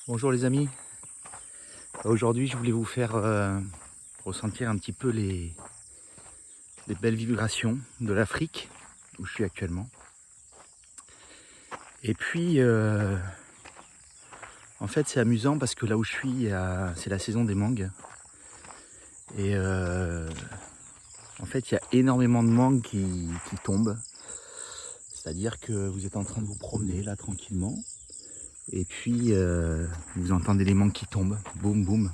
Bonjour les amis, aujourd'hui je voulais vous faire ressentir un petit peu les belles vibrations de l'Afrique où je suis actuellement. Et puis en fait c'est amusant parce que là où je suis c'est la saison des mangues. Et en fait il y a énormément de mangues qui tombent. C'est-à-dire que vous êtes en train de vous promener là tranquillement. Et puis vous entendez les mangues qui tombent, boum boum.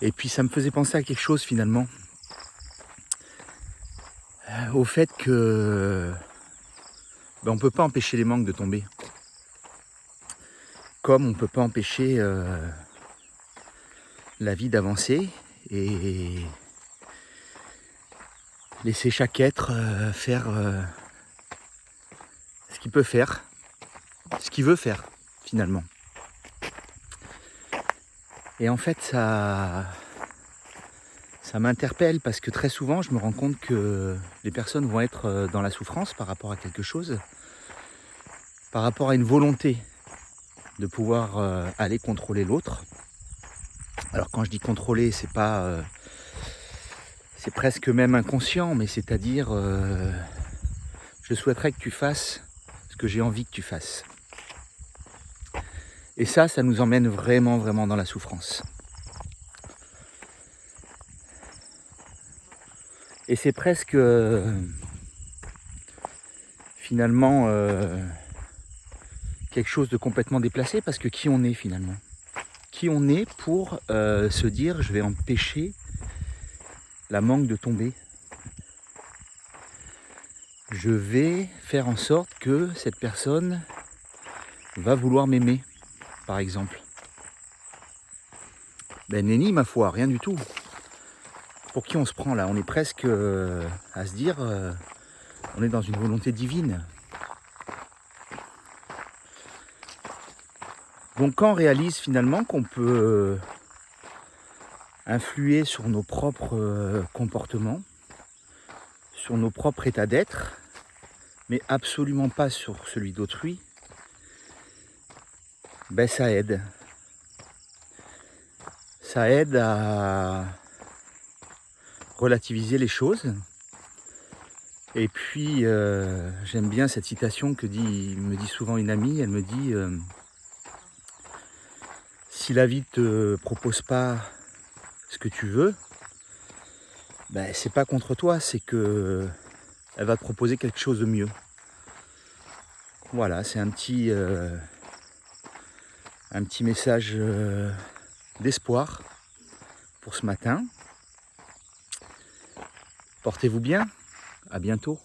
Et puis ça me faisait penser à quelque chose finalement. Au fait que on ne peut pas empêcher les mangues de tomber. Comme on ne peut pas empêcher la vie d'avancer et laisser chaque être faire ce qu'il peut faire, ce qu'il veut faire finalement. Et en fait ça m'interpelle parce que très souvent je me rends compte que les personnes vont être dans la souffrance par rapport à quelque chose, par rapport à une volonté de pouvoir aller contrôler l'autre. Alors quand je dis contrôler, c'est pas c'est presque même inconscient, mais c'est-à-dire je souhaiterais que tu fasses ce que j'ai envie que tu fasses. Et ça nous emmène vraiment dans la souffrance. Et c'est presque finalement quelque chose de complètement déplacé, parce que qui on est finalement? Qui on est pour se dire je vais empêcher la mangue de tomber? Je vais faire en sorte que cette personne va vouloir m'aimer, par exemple. Ben nenni, ma foi, rien du tout. Pour qui on se prend là? On est presque à se dire on est dans une volonté divine. Donc quand on réalise finalement qu'on peut influer sur nos propres comportements, sur nos propres états d'être, mais absolument pas sur celui d'autrui, ben ça aide. Ça aide à relativiser les choses. Et puis j'aime bien cette citation me dit souvent une amie. Elle me dit si la vie te propose pas ce que tu veux, ben c'est pas contre toi, c'est que elle va te proposer quelque chose de mieux. Voilà, c'est un petit message d'espoir pour ce matin. Portez-vous bien, à bientôt.